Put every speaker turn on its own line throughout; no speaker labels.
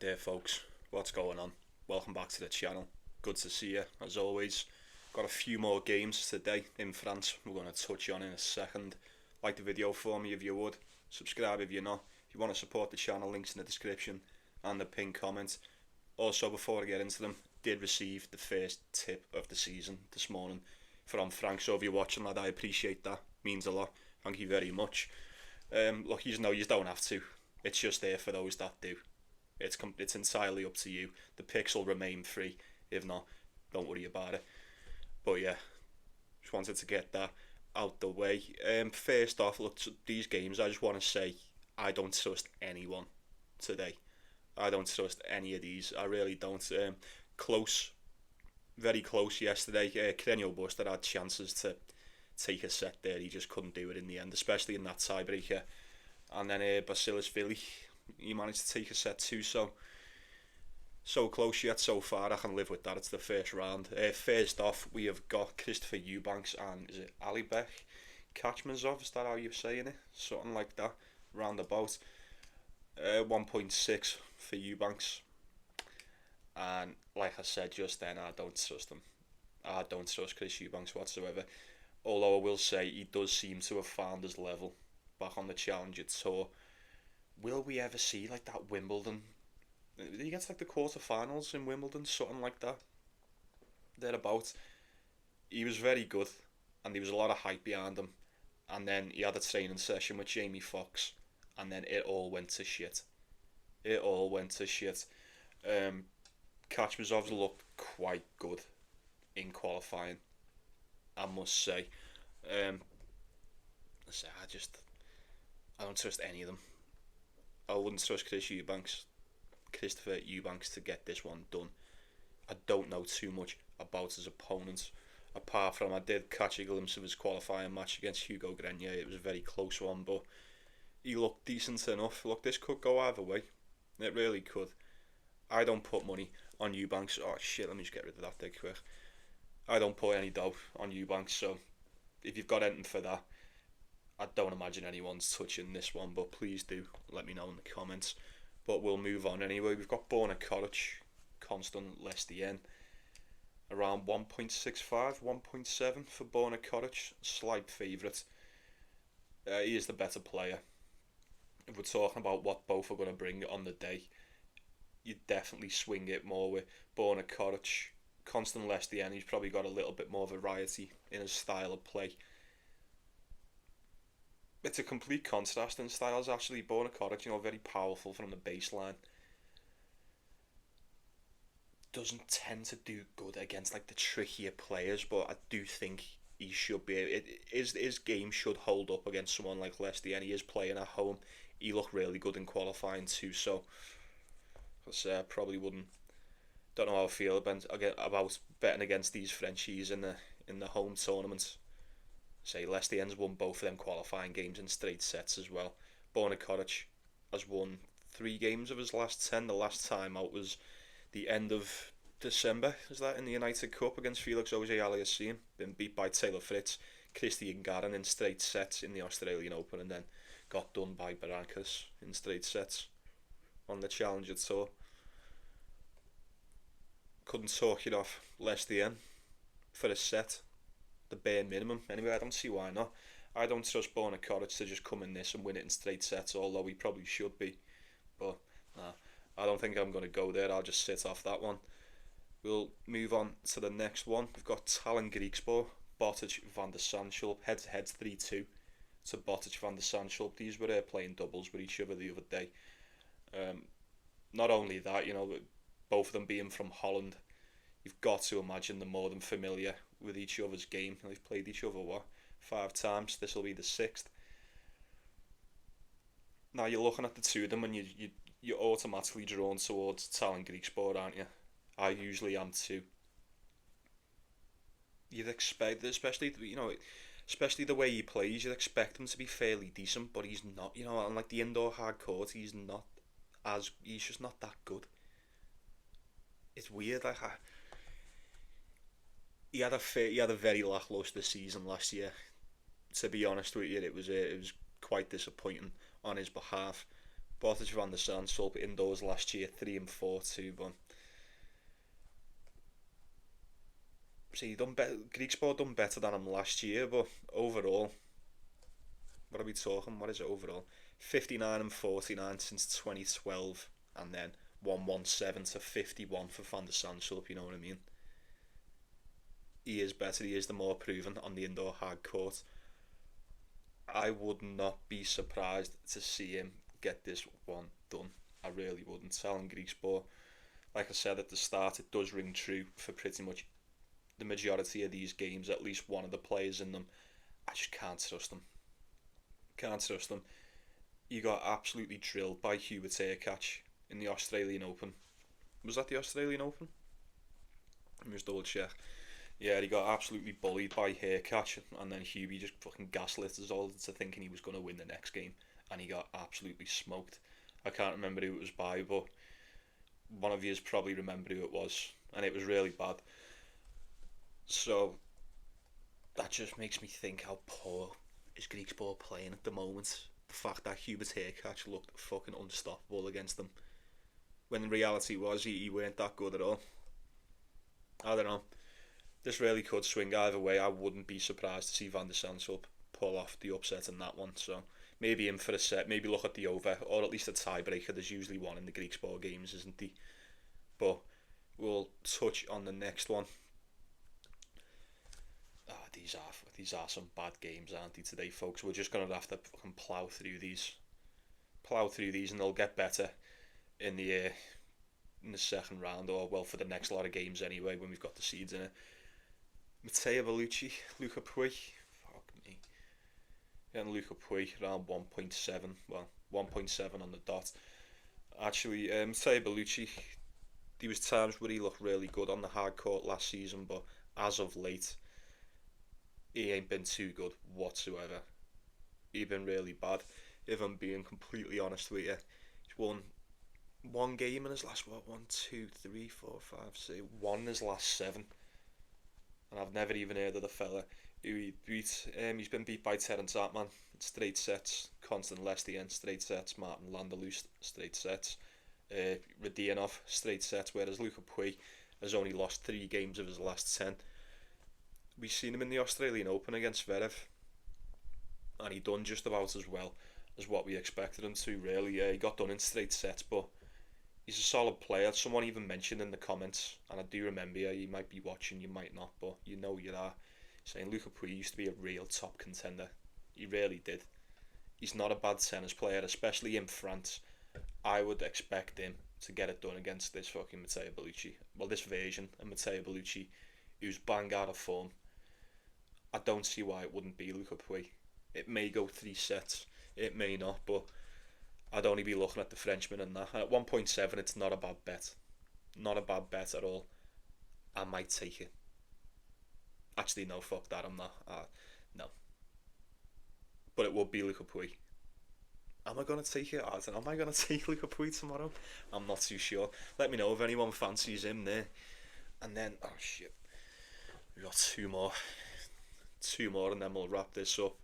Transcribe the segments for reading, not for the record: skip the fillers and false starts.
there, folks. What's going on? Welcome back to the channel. Good to see you, as always. Got a few more games today in France we're going to touch on in a second. Like the video for me if you would. Subscribe if you're not. If you want to support the channel, links in the description and the pinned comment. Also, before I get into them, did receive the first tip of the season this morning from Frank. So if you're watching that, I appreciate that. Means a lot. Thank you very much. Look, you don't have to. It's just there for those that do. It's entirely up to you. The picks will remain free. If not, don't worry about it. But yeah, just wanted to get that out the way. First off, look, these games, I just want to say I don't trust anyone today. I don't trust any of these. I really don't. Close, very close yesterday. Crenio Buster had chances to take a set there. He just couldn't do it in the end, especially in that tiebreaker. And then Basilis Philly, he managed to take a set too. So close yet so far. I can live with that. It's the first round. First off, we have got Christopher Eubanks and is it Alibek Kachmazov? Is that how you're saying it? Something like that. Roundabout. 1.6 for Eubanks. And like I said just then, I don't trust him. I don't trust Chris Eubanks whatsoever. Although I will say he does seem to have found his level back on the Challenger Tour. Will we ever see like that Wimbledon? Did he get to like the quarterfinals in Wimbledon, something like that? Thereabouts. He was very good, and there was a lot of hype behind him. And then he had a training session with Jamie Foxx, and then it all went to shit. It all went to shit. Kachmazov's looked quite good in qualifying, I must say. I don't trust any of them. I wouldn't trust Christopher Eubanks to get this one done. I don't know too much about his opponents, apart from I did catch a glimpse of his qualifying match against Hugo Grenier. It was a very close one, but he looked decent enough. Look, this could go either way. It really could. I don't put money on Eubanks. Oh shit, let me just get rid of that dead quick. I don't put any dough on Eubanks, so if you've got anything for that, I don't imagine anyone's touching this one, but please do let me know in the comments. But we'll move on anyway. We've got Borna Coric, Constant Lestienne, around 1.65, 1.7 for Borna Coric, slight favourite. He is the better player. If we're talking about what both are going to bring on the day, you definitely swing it more with Borna Coric. Constant Lestienne, he's probably got a little bit more variety in his style of play. It's a complete contrast in styles actually. Borna Coric, very powerful from the baseline. Doesn't tend to do good against like the trickier players, but I do think he should be. His game should hold up against someone like Lestienne. He is playing at home. He looked really good in qualifying too, so I probably wouldn't. Don't know how I feel about betting against these Frenchies in the home tournament. Say Lestienne's won both of them qualifying games in straight sets as well. Borna Coric has won 3 games of his last 10. The last time out was the end of December. Is that in the United Cup against Felix Auger-Aliassime? Been beat by Taylor Fritz, Christian Garin in straight sets in the Australian Open, and then got done by Berankis in straight sets on the Challenger Tour. Couldn't talk it off Lestienne for a set. The bare minimum. Anyway, I don't see why not. I don't trust Borna Coric to just come in this and win it in straight sets, although he probably should be. But nah, I don't think I'm going to go there. I'll just sit off that one. We'll move on to the next one. We've got Talon Griekspoor, Botic van der Sandschulp, head-to-head 3-2 to Botic van der Sandschulp. These were playing doubles with each other the other day. Not only that, both of them being from Holland, you've got to imagine they're more than familiar with each other's game. They've played each other 5 times. This will be the 6th. Now you're looking at the two of them, and you're automatically drawn towards Talon Griekspoor, aren't you? I usually am too. You'd expect, especially the way he plays, you'd expect him to be fairly decent, but he's not. On like the indoor hard court, he's just not that good. It's weird. He had a very lacklustre season last year. To be honest with you, it was quite disappointing on his behalf. Both Van der Sandstulp indoors last year, 3 and 4, 2-1. So he done better. Greek sport done better than him last year, but overall, what are we talking? What is it overall? 59 and 49 since 2012, and then 117 to 51 for Van der Sandstulp. You know what I mean? He is better. He is the more proven on the indoor hard court. I would not be surprised to see him get this one done. I really wouldn't. Telling Greek sport, like I said at the start, it does ring true for pretty much the majority of these games. At least one of the players in them, I just can't trust them. Can't trust them. You got absolutely drilled by Hubert Hurkacz in the Australian Open. Was that the Australian Open? Let me just double check. Yeah, he got absolutely bullied by Hurkacz, and then Hubie just fucking gaslit us all into thinking he was going to win the next game, and he got absolutely smoked. I can't remember who it was by, but one of you probably remember who it was, and it was really bad. So that just makes me think how poor is Greek sport playing at the moment. The fact that Hubert Hurkacz looked fucking unstoppable against them, when the reality was he weren't that good at all. I don't know. This really could swing either way. I wouldn't be surprised to see Van der Sandstulp pull off the upset in that one. So maybe in for a set, maybe look at the over, or at least a tiebreaker. There's usually one in the Greek sport games, isn't there? But we'll touch on the next one. These are some bad games, aren't they, today, folks? We're just gonna have to fucking plough through these, and they'll get better in the second round, or well, for the next lot of games anyway, when we've got the seeds in it. Matteo Bellucci, Luca Pouille, fuck me. Getting Luca Pouille around 1.7, well, 1.7 on the dot. Actually, Matteo Bellucci, there was times where he looked really good on the hard court last season, but as of late, he ain't been too good whatsoever. He's been really bad, if I'm being completely honest with you. He's won one game in his last, what, 1, 2, 3, 4, 5, 6, one in his last 7. And I've never even heard of the fella who he beat. He's been beat by Terence Hartman in straight sets, Constant Lestienne straight sets, Martin Landaloo straight sets, Radianov straight sets, whereas Luca Pouille has only lost 3 games of his last 10. We've seen him in the Australian Open against Zverev, and he done just about as well as what we expected him to, really. He got done in straight sets, but he's a solid player. Someone even mentioned in the comments, and I do remember you might be watching, you might not, but you know you are, saying Luca Pouille used to be a real top contender. He really did. He's not a bad tennis player, especially in France. I would expect him to get it done against this fucking Matteo Bellucci. Well, this version of Matteo Bellucci, who's bang out of form. I don't see why it wouldn't be Luca Pouille. It may go 3 sets, it may not, but I'd only be looking at the Frenchman and that. At 1.7, it's not a bad bet. Not a bad bet at all. I might take it. Actually, no, fuck that, I'm not. No. But it would be Luca Pouille. Am I going to take it? I don't know. Am I going to take Luca Pouille tomorrow? I'm not too sure. Let me know if anyone fancies him there. And then, oh shit. We've got 2 more. 2 more and then we'll wrap this up.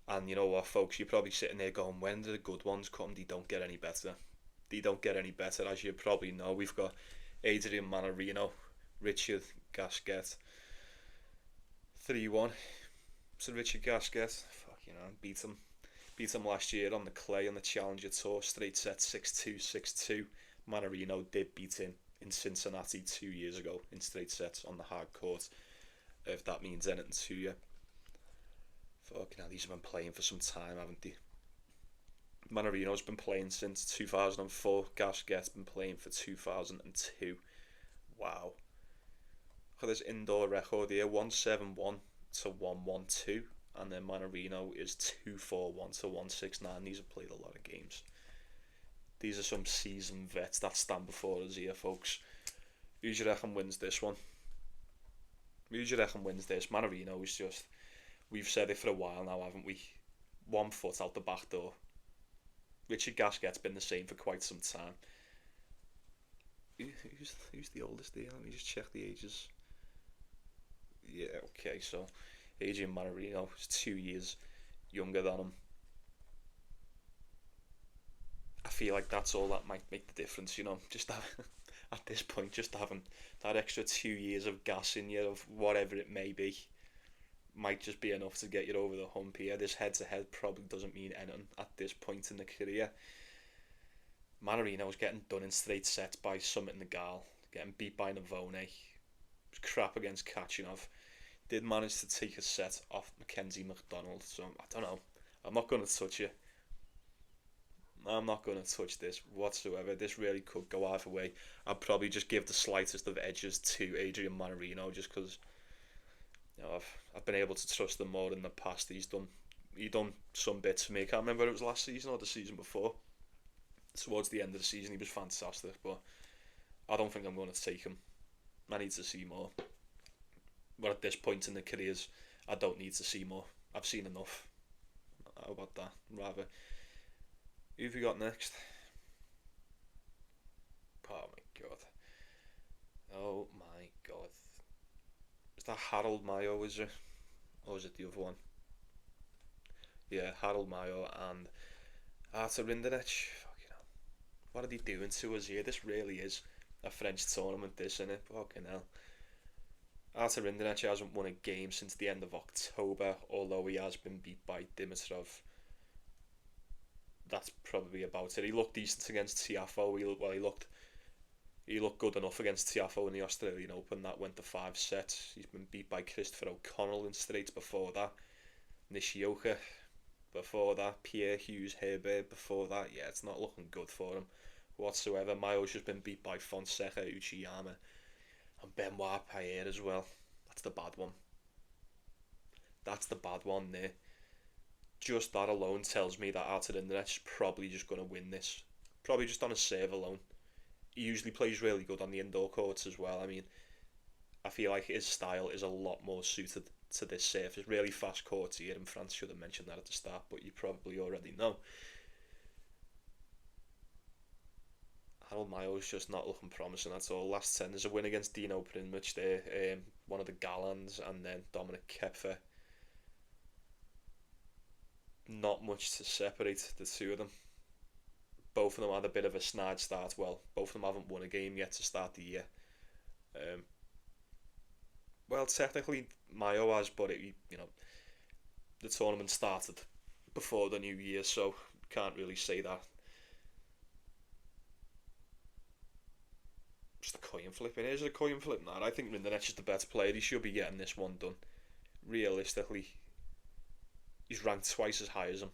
And you know what, folks, you're probably sitting there going, when do the good ones come? They don't get any better. They don't get any better, as you probably know. We've got Adrian Manarino, Richard Gasquet, 3-1. So Richard Gasquet, beat him last year on the clay on the Challenger Tour, straight set 6-2, 6-2. Manarino did beat him in Cincinnati 2 years ago in straight sets on the hard court, if that means anything to you. Fucking hell, these have been playing for some time, haven't they? Manarino's been playing since 2004. Gasquet's been playing for 2002. Wow. Look at this indoor record here, 171 to 112, and then Manarino is 241 to 169. These have played a lot of games. These are some seasoned vets that stand before us here, folks. Who do you reckon wins this one? Who do you reckon wins this? Manarino is just... We've said it for a while now, haven't we? 1 foot out the back door. Richard Gasquet's been the same for quite some time. Who's the oldest here? Let me just check the ages. Yeah, okay, so Adrian Manarino is 2 years younger than him. I feel like that's all that might make the difference, just have, at this point, just having that extra 2 years of gas in you, of whatever it may be, might just be enough to get you over the hump here. This head-to-head probably doesn't mean anything at this point in the career. Manarino's getting done in straight sets by Summit Nagal, getting beat by Navone. It was crap against Kachinov. Did manage to take a set off Mackenzie McDonald, so I don't know. I'm not going to touch it. I'm not going to touch this whatsoever. This really could go either way. I'd probably just give the slightest of edges to Adrian Manarino, just because I've been able to trust him more in the past. He done some bits for me. I can't remember if it was last season or the season before. Towards the end of the season, he was fantastic, but I don't think I'm going to take him. I need to see more. But at this point in the careers, I don't need to see more. I've seen enough. How about that? Rather, who have you got next? Oh my god. Oh my god. Is that Harold Mayo, is it? Or is it the other one? Yeah, Harold Mayo and Artur Rinderknech. Fucking hell. What are they doing to us here? This really is a French tournament, this, innit? Fucking hell. Artur Rinderknech hasn't won a game since the end of October, although he has been beat by Dimitrov. That's probably about it. He looked decent against Tiafoe. He looked good enough against Tiafoe in the Australian Open. That went to 5 sets. He's been beat by Christopher O'Connell in straights before that. Nishioka before that. Pierre Hughes Herbert before that. Yeah, it's not looking good for him whatsoever. Mayo's just been beat by Fonseca, Uchiyama, and Benoit Paire as well. That's the bad one. That's the bad one there. Just that alone tells me that Artur Rinderknech is probably just going to win this. Probably just on a serve alone. He usually plays really good on the indoor courts as well. I mean, I feel like his style is a lot more suited to this surface. Really fast courts here in France. Should have mentioned that at the start, but you probably already know. Harold Mayo's just not looking promising at all. Last 10, there's a win against Dino Primoc there, one of the Gallans, and then Dominic Kepfer. Not much to separate the two of them. Both of them had a bit of a snide start. Well, both of them haven't won a game yet to start the year. Well, technically Mayo has, but the tournament started before the new year, so can't really say that. Just a coin flip. Is it a coin flip? Nah, I think Rinderknech is the better player. He should be getting this one done. Realistically, he's ranked twice as high as him.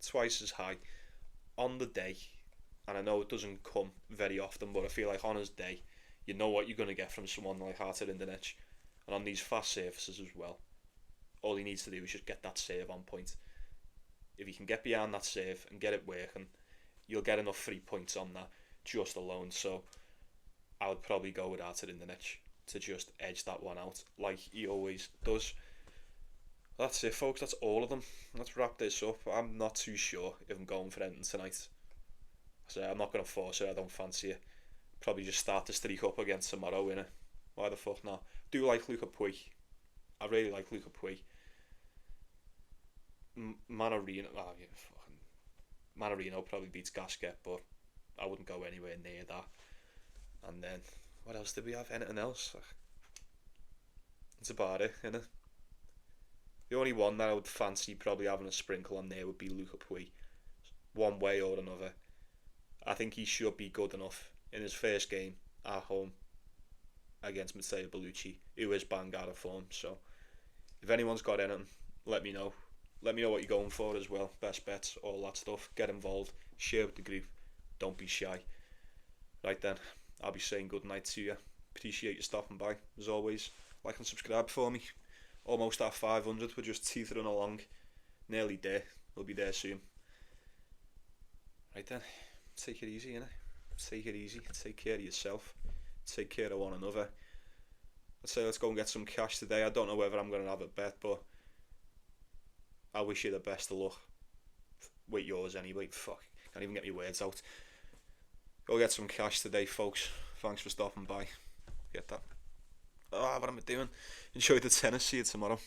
Twice as high. On the day, and I know it doesn't come very often, but I feel like on his day, you know what you're going to get from someone like Artur Rinderknech. And on these fast surfaces as well, all he needs to do is just get that serve on point. If he can get behind that serve and get it working, you'll get enough free points on that just alone. So I would probably go with Artur Rinderknech to just edge that one out like he always does. That's it, folks. That's all of them. Let's wrap this up. I'm not too sure if I'm going for anything tonight. So I'm not going to force it. I don't fancy it. Probably just start the streak up again tomorrow, innit? Why the fuck not? Do like Luca Puig. I really like Luca Puig. Manarino. Oh, yeah, fucking Manarino probably beats Gasquet, but I wouldn't go anywhere near that. And then, what else did we have? Anything else? That's about it, innit? The only one that I would fancy probably having a sprinkle on there would be Luca Puig. One way or another. I think he should be good enough in his first game at home against Matteo Bellucci, who is bang out of form. So if anyone's got anything, let me know. Let me know what you're going for as well. Best bets, all that stuff. Get involved. Share with the group. Don't be shy. Right then, I'll be saying good night to you. Appreciate you stopping by. As always, like and subscribe for me. Almost at 500. We're just teetering along. Nearly there. We'll be there soon. Right then, take it easy, innit? Take it easy. Take care of yourself. Take care of one another. I'd say let's go and get some cash today. I don't know whether I'm going to have a bet, but I wish you the best of luck with yours anyway. Fuck, can't even get my words out. Go get some cash today, folks. Thanks for stopping by. Get that. What am I doing? Enjoy the tennis. See you tomorrow.